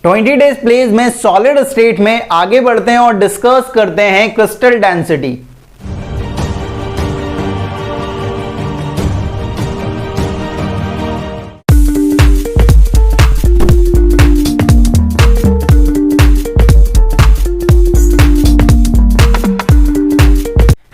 20 days pledge में solid state में आगे बढ़ते हैं और डिस्कस करते हैं क्रिस्टल डेंसिटी।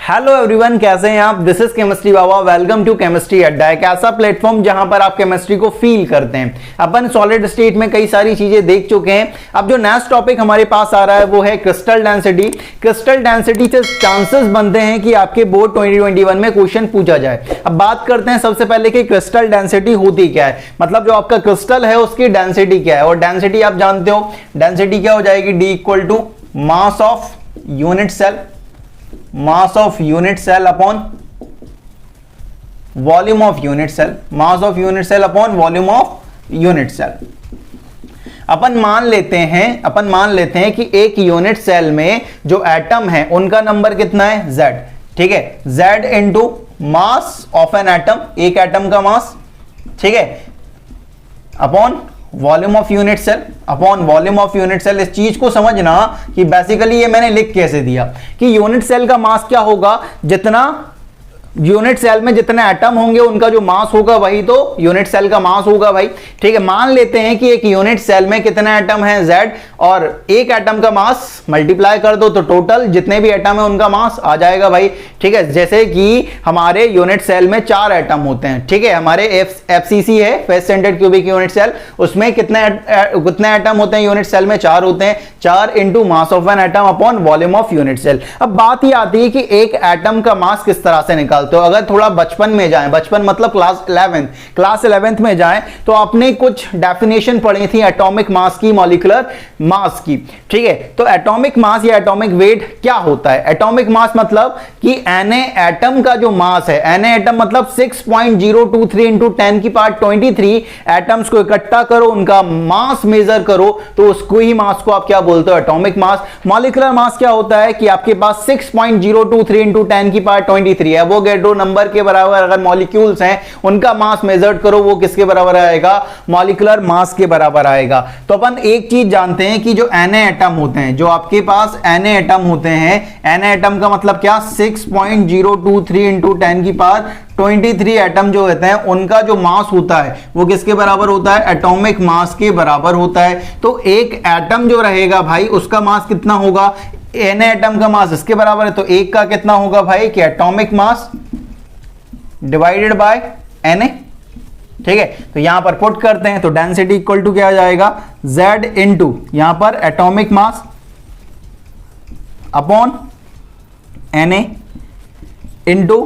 हेलो एवरीवन, कैसे हैं आप? दिस इज केमिस्ट्री बाबा। वेलकम टू केमिस्ट्री अड्डा। एक ऐसा प्लेटफॉर्म जहां पर आप केमिस्ट्री को फील करते हैं। अपन सॉलिड स्टेट में कई सारी चीजें देख चुके हैं। अब जो नेक्स्ट टॉपिक हमारे पास आ रहा है वो है क्रिस्टल डेंसिटी। क्रिस्टल डेंसिटी से चांसेस बनते हैं कि आपके बोर्ड 2021 में क्वेश्चन पूछा जाए। अब बात करते हैं सबसे पहले कि क्रिस्टल डेंसिटी होती क्या है, मतलब जो आपका क्रिस्टल है उसकी डेंसिटी क्या है। और डेंसिटी आप जानते हो, डेंसिटी क्या हो जाएगी? D equal to mass of unit cell, mass of unit cell upon volume of unit cell, mass of unit cell upon volume of unit cell. अपन मान लेते हैं कि एक यूनिट सेल में जो एटम है उनका नंबर कितना है? Z। ठीक है, Z into mass of an atom, एक एटम का मास, ठीक है, upon volume of unit cell, upon volume of unit cell. इस चीज को समझना कि बेसिकली ये मैंने लिख कैसे दिया कि यूनिट सेल का मास क्या होगा, जितना यूनिट सेल में जितने एटम होंगे उनका जो मास होगा वही तो यूनिट सेल का मास होगा भाई। ठीक है, मान लेते हैं कि एक यूनिट सेल में कितने एटम हैं? Z, और एक एटम का मास मल्टीप्लाई कर दो तो टोटल जितने भी एटम है उनका मास आ जाएगा भाई। ठीक है, जैसे कि हमारे यूनिट सेल में 4 एटम होते हैं। ठीक है, हमारे FCC है, face centred cubic unit cell, उसमें कितने एटम होते हैं यूनिट सेल में? 4 होते हैं। 4 into mass of an atom upon volume of unit cell. अब बात ही आती है कि एक एटम का मास किस तरह से निकालते। तो अगर थोड़ा बचपन में जाएं, बचपन मतलब क्लास 11th में जाएं, तो आपने कुछ डेफिनेशन पढ़ी थी एटॉमिक मास की, मॉलिक्यूलर मास की। ठीक है, तो एटॉमिक मास या एटॉमिक वेट क्या होता है? एटॉमिक मास मतलब कि Na एटम का जो मास है, Na एटम मतलब 6.023 इंटू 10 की पावर 23 एटम्स को इकट्ठा करो, उनका मास मेजर करो, तो उसको ही मास को आप क्या बोलते हो? Atomic mass. मॉलिक्यूलर मास क्या होता है कि आपके पास 6.023 इंटू 10 की पावर 23 है, वो नंबर के बराबर अगर मॉलिक्यूल्स हैं उनका मास मेजर करो, वो किसके बराबर आएगा? मॉलिक्यूलर मास के बराबर आएगा। तो अपन एक चीज जानते हैं कि जो Na एटम होते हैं, जो आपके पास Na एटम होते हैं, Na एटम का मतलब क्या? 6.023 इंटू 10 की पावर 23 एटम जो होते हैं उनका जो मास होता है वो किसके बराबर होता है? एटॉमिक मास के बराबर होता है। तो एक एटम जो रहेगा भाई उसका मास कितना होगा? Na एटम का मास इसके बराबर है, तो एक का कितना होगा भाई? कि atomic mass divided by Na। ठीक है, तो यहां पर पुट करते हैं तो डेंसिटी इक्वल टू क्या आ जाएगा? Z इंटू यहां पर atomic mass upon Na into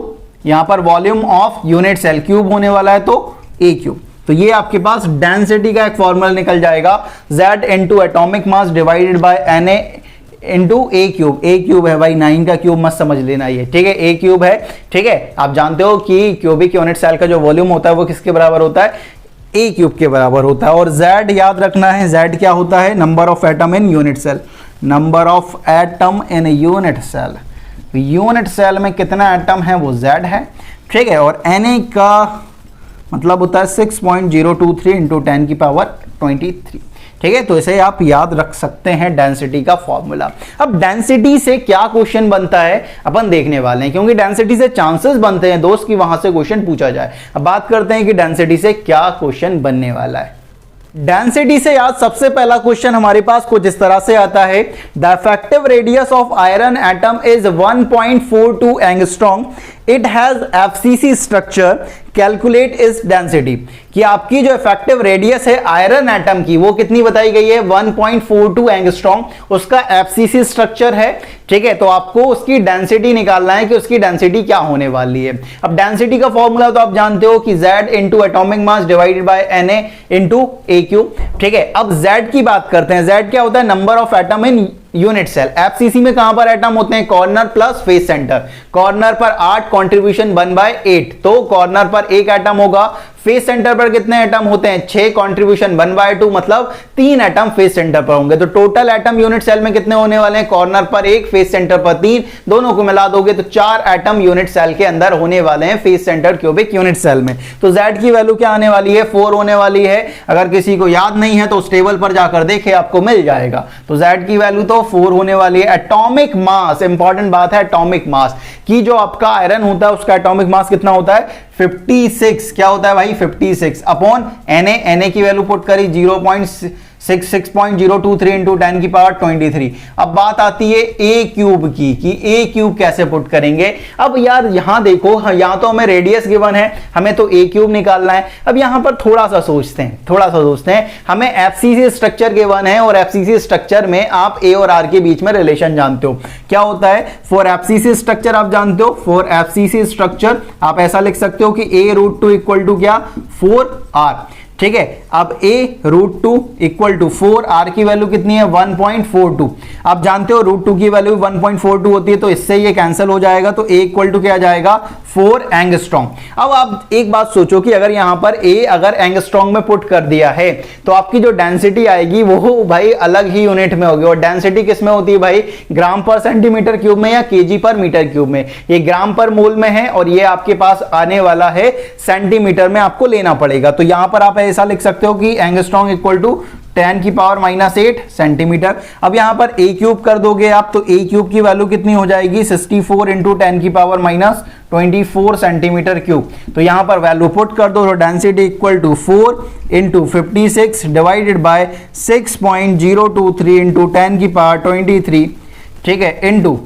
यहां पर volume of unit cell, cube होने वाला है तो A क्यूब। तो ये आपके पास डेंसिटी का एक फॉर्मूला निकल जाएगा, Z into atomic mass divided by Na into A cube. A cube है भाई, 9 का क्यूब मत समझ लेना ये। ठीक है, A क्यूब है। ठीक है, आप जानते हो कि क्यूबिक यूनिट सेल का जो वॉल्यूम होता है वो किसके बराबर होता है? A क्यूब के बराबर होता है। और Z याद रखना है, Z क्या होता है? Number of atom in unit cell, number of atom in unit cell. Unit cell में कितना एटम है वो Z है। ठीक है, और Na का मतलब होता है 6.023 इंटू 10 की पावर 23। ठीक है, तो इसे आप याद रख सकते हैं डेंसिटी का फॉर्मूला। अब डेंसिटी से क्या क्वेश्चन बनता है अपन देखने वाले हैं, क्योंकि डेंसिटी से चांसेस बनते हैं दोस्त कि वहां से क्वेश्चन पूछा जाए। अब बात करते हैं कि डेंसिटी से क्या क्वेश्चन बनने वाला है। डेंसिटी से याद सबसे पहला क्वेश्चन हमारे पास कुछ इस तरह से आता है, the effective radius of iron atom is 1.42 angstrom, it has FCC structure, calculate is density. कि आपकी जो इफेक्टिव रेडियस है आयरन एटम की वो कितनी बताई गई है? 1.42 एंगस्ट्रॉम, उसका FCC स्ट्रक्चर है। ठीक है, तो आपको उसकी डेंसिटी निकालना है कि उसकी डेंसिटी क्या होने वाली है। अब डेंसिटी का फॉर्मूला तो आप जानते हो कि Z into atomic mass divided by Na into A cube. ठीक है, अब Z की बात करते हैं। Z क्या होता है? Number of atom in unit cell. FCC में कहां पर एटम होते हैं? Corner plus face centre. Corner पर 8, कंट्रीब्यूशन 1/8, तो कॉर्नर पर एक एटम होगा, फेस सेंटर पर कितने एटम होते हैं? 6, कंट्रीब्यूशन 1/2, मतलब 3 एटम फेस सेंटर पर होंगे। तो टोटल एटम यूनिट सेल में कितने होने वाले हैं? कॉर्नर पर 1, फेस सेंटर पर 3, दोनों को मिला दोगे तो 4 एटम यूनिट सेल के अंदर होने वाले हैं face centre cubic unit cell में। तो Z की वैल्यू क्या आने वाली है? 4 होने वाली है। अगर किसी को याद नहीं है तो उस टेबल पर जाकर देखे, आपको मिल जाएगा। तो Z की वैल्यू तो 4 होने वाली है। एटॉमिक मास, इंपॉर्टेंट बात है, एटॉमिक मास की जो आपका आयरन होता है उसका एटॉमिक मास कितना होता है? 56। क्या होता है भाई? 56 अपॉन Na की वैल्यू पुट करी 0.66.023 इंटू 10 की पावर 23। अब बात आती है ए क्यूब की, कि ए क्यूब कैसे पुट करेंगे। अब यार यहां देखो, यहां तो हमें रेडियस गिवन है, हमें तो ए क्यूब निकालना है। अब यहां पर थोड़ा सा सोचते हैं, हमें एफसीसी स्ट्रक्चर गिवन है और एफसीसी स्ट्रक्चर में आप ए और आर के बीच में रिलेशन जानते हो, क्या होता है? फॉर एफसीसी स्ट्रक्चर आप जानते हो, फॉर एफसीसी स्ट्रक्चर आप ऐसा लिख सकते हो कि a√2 इक्वल टू क्या? 4r। ठीक है, अब a√2 इक्वल टू 4, r की वैल्यू कितनी है? 1.42। आप जानते हो √2 की वैल्यू 1.42 होती है, तो इससे ये कैंसिल हो जाएगा। तो a इक्वल टू क्या जाएगा? 4 एंगस्ट्रॉम। अब आप एक बात सोचो कि अगर यहां पर a अगर एंगस्ट्रॉम में पुट कर दिया है तो आपकी जो डेंसिटी आएगी वो भाई अलग ही यूनिट में होगी। और डेंसिटी किस में होती है भाई? ग्राम पर सेंटीमीटर क्यूब में या केजी पर मीटर क्यूब में? ये ग्राम पर मोल में है और ये आपके पास आने वाला है सेंटीमीटर में, आपको लेना पड़ेगा। तो यहां पर आप ऐसा लिख सकते हो कि एंगस्ट्रॉम इक्वल टू 10 की पावर -8 सेंटीमीटर। अब यहां पर a क्यूब कर दोगे आप तो a क्यूब की वैल्यू कितनी हो जाएगी? 64 इंटू 10 की पावर -24 सेंटीमीटर क्यूब। तो यहां पर वैल्यू पुट कर दो, तो density equal to 4 into 56 divided by 6.023 into 10 की पावर 23, ठीक है, इंटू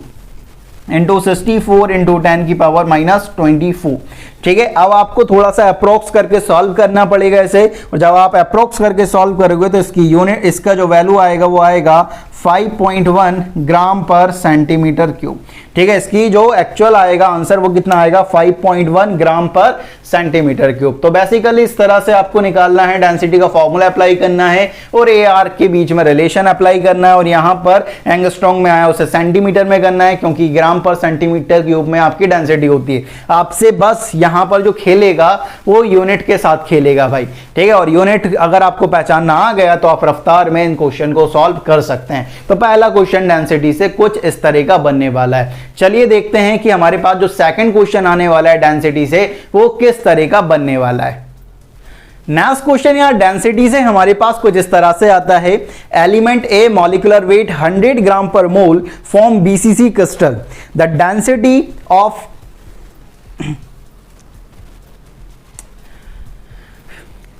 64 इंटू 10 की पावर -24। ठीक है, अब आपको थोड़ा सा अप्रोक्स करके सॉल्व करना पड़ेगा इसे, और जब आप अप्रोक्स करके सॉल्व करोगे तो इसकी यूनिट, इसका जो वैल्यू आएगा वो आएगा 5.1 ग्राम पर सेंटीमीटर क्यूब। ठीक है, इसकी जो एक्चुअल आएगा आंसर वो कितना आएगा? 5.1 ग्राम पर सेंटीमीटर क्यूब। तो बेसिकली इस तरह से आपको निकालना है, डेंसिटी का फॉर्मूला अप्लाई करना है और ए आर के बीच में रिलेशन अप्लाई करना है। और यहां पर एंगस्ट्रॉम में आया उसे सेंटीमीटर में करना है, क्योंकि ग्राम पर सेंटीमीटर क्यूब में आपकी डेंसिटी होती है। आपसे बस यहां पर जो खेलेगा वो यूनिट के साथ खेलेगा भाई। ठीक है, और यूनिट अगर आपको पहचानना आ गया तो आप रफ्तार में इन क्वेश्चन को सॉल्व कर सकते हैं। तो पहला क्वेश्चन डेंसिटी से कुछ इस तरह का बनने वाला है। चलिए देखते हैं कि हमारे पास जो सेकंड क्वेश्चन आने वाला है डेंसिटी से वो किस तरह का बनने वाला है। नेक्स्ट क्वेश्चन यार डेंसिटी से हमारे पास कुछ इस तरह से आता है। Element A molecular weight 100 gram per mole form BCC crystal. The density of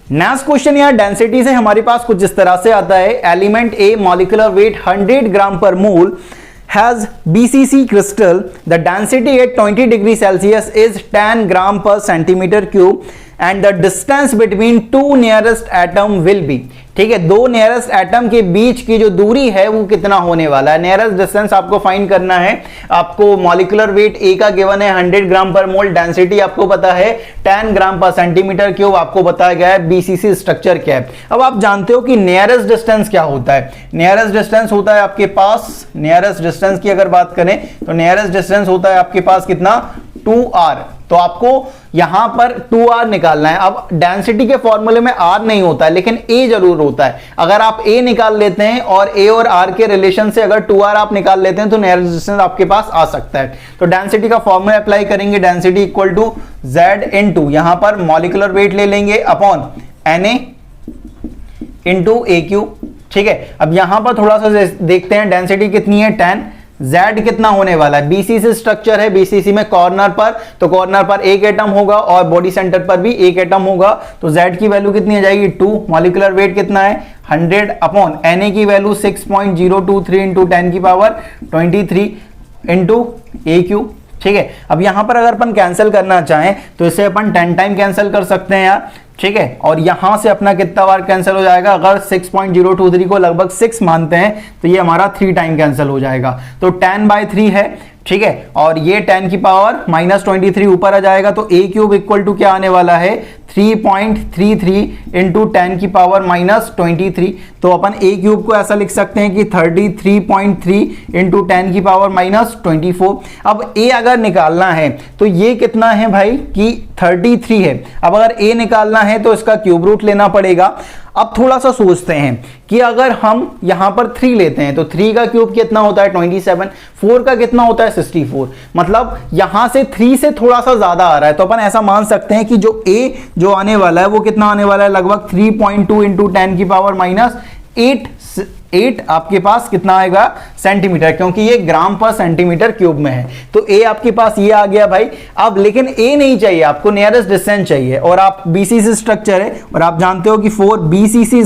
next question यार डेंसिटी से हमारे पास कुछ इस तरह से आता है। Element A molecular weight 100 gram per mole has BCC crystal. The density at 20 degree Celsius is 10 gram per centimeter cube and the distance between two nearest atom will be। ठीक है, दो नियरेस्ट एटम के बीच की जो दूरी है वो कितना होने वाला है? नियरेस्ट डिस्टेंस आपको फाइंड करना है। आपको मॉलिक्यूलर वेट ए का गिवन है 100 ग्राम पर मोल, डेंसिटी आपको पता है 10 ग्राम पर सेंटीमीटर क्यूब, आपको बताया गया है बीसीसी स्ट्रक्चर क्या है। अब आप जानते हो कि नियरेस्ट डिस्टेंस क्या होता है? नियरेस्ट डिस्टेंस होता है आपके पास, नियरेस्ट डिस्टेंस की अगर बात करें तो नियरेस्ट डिस्टेंस होता है आपके पास कितना? 2r। तो आपको यहां पर 2r निकालना है। अब डेंसिटी के फॉर्मूले में r नहीं होता है लेकिन a जरूर होता है। अगर आप a निकाल लेते हैं और a और r के रिलेशन से अगर 2r आप निकाल लेते हैं तो नियरेस्ट डिस्टेंस आपके पास आ सकता है। तो डेंसिटी का फॉर्मूला अप्लाई करेंगे, density equal to z into यहां पर मॉलिक्यूलर वेट ले लेंगे upon Na into a cube. ठीक है, अब यहां पर थोड़ा सा देखते हैं डेंसिटी कितनी है? 10। Z कितना होने वाला है? बीसीसी स्ट्रक्चर है, बीसीसी में कॉर्नर पर, तो कॉर्नर पर एक एटम होगा और बॉडी सेंटर पर भी एक एटम होगा। तो Z की वैल्यू कितनी आ जाएगी? 2। मॉलिक्यूलर वेट कितना है? 100 अपॉन Na की वैल्यू 6.023 इंटू 10 की पावर 23 इंटू ए क्यूब। ठीक है, अब यहां पर अगर अपन कैंसिल करना चाहें तो इसे अपन 10 टाइम कैंसिल कर सकते हैं यार। ठीक है, और यहां से अपना कितना बार कैंसिल हो जाएगा? अगर 6.023 को लगभग 6 मानते हैं तो ये हमारा 3 टाइम कैंसिल हो जाएगा। तो 10/3 है। ठीक है, और ये 10 की पावर -23 ऊपर आ जाएगा, तो a क्यूब इक्वल टू क्या आने वाला है 3.33 इंटू 10 की पावर -23। तो अपन a क्यूब को ऐसा लिख सकते हैं कि 33.3 इंटू 10 की पावर -24। अब a अगर निकालना है तो ये कितना है भाई कि 33 है। अब अगर a निकालना है तो इसका क्यूब रूट लेना पड़ेगा। अब थोड़ा सा सोचते हैं कि अगर हम यहां पर 3 लेते हैं तो 3 का क्यूब कितना होता है 27, 4 का कितना होता है 64, मतलब यहां से 3 से थोड़ा सा ज्यादा आ रहा है। तो अपन ऐसा मान सकते हैं कि जो a जो आने वाला है वो कितना आने वाला है लगभग 3.2 इंटू 10 की पावर -8 आपके पास कितना आएगा सेंटीमीटर, क्योंकि ये ग्राम पर सेंटीमीटर क्यूब में है। तो a आपके पास ये आ गया भाई। अब लेकिन a नहीं चाहिए, आपको नियरेस्ट डिस्टेंस चाहिए, और आप BCC स्ट्रक्चर है और आप जानते हो कि 4 BCC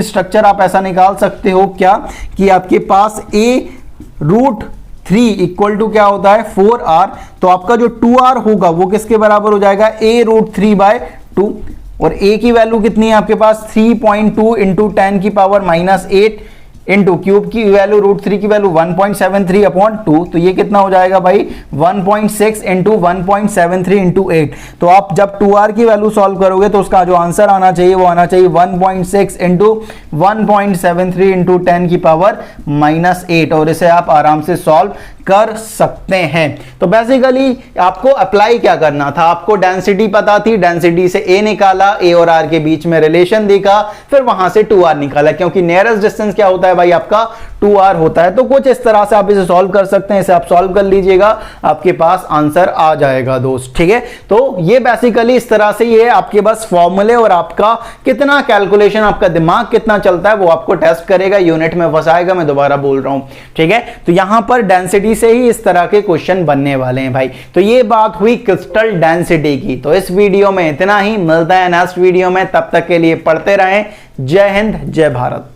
स्ट्रक्चर आप ऐसा निकाल सकते हो क्या कि आपके पास a√3 इक्वल टू क्या होता है 4r। तो आपका जो 2r होगा वो किसके बराबर हो जाएगा a√3/2, और a की वैल्यू कितनी है आपके पास 3.2 इंटू 10 की पावर -8 इंटू क्यूब की वैल्यू √3 की वैल्यू 1.73/2। तो ये कितना हो जाएगा भाई 1.6 इंटू 1.73 इंटू 8। तो आप जब 2r की वैल्यू सॉल्व करोगे तो उसका जो आंसर आना चाहिए वो आना चाहिए 1.6 इंटू 1.73 इंटू 10 की पावर -8, और इसे आप आराम से सॉल्व कर सकते हैं। तो बेसिकली आपको अप्लाई क्या करना था, आपको डेंसिटी पता थी, डेंसिटी से a निकाला, a और r के बीच में रिलेशन देखा, फिर वहां से 2r निकाला, क्योंकि नियरेस्ट डिस्टेंस क्या होता है भाई आपका 2r होता है। तो कुछ इस तरह से आप इसे सॉल्व कर सकते हैं, इसे आप सॉल्व कर लीजिएगा, आपके पास आंसर आ जाएगा दोस्त, ठीक है। तो ये बेसिकली इस तरह से ये आपके बस फॉर्मूले और आपका कितना कैलकुलेशन, आपका दिमाग कितना चलता है वो आपको टेस्ट करेगा, यूनिट में फंसाएगा, मैं दोबारा बोल रहा हूं, ठीक है। तो यहां पर डेंसिटी से ही इस तरह के क्वेश्चन बनने वाले हैं भाई। तो ये बात हुई क्रिस्टल डेंसिटी की। तो इस वीडियो में इतना ही, मिलता है नेक्स्ट वीडियो में, तब तक के लिए पढ़ते रहें। जय हिंद, जय भारत।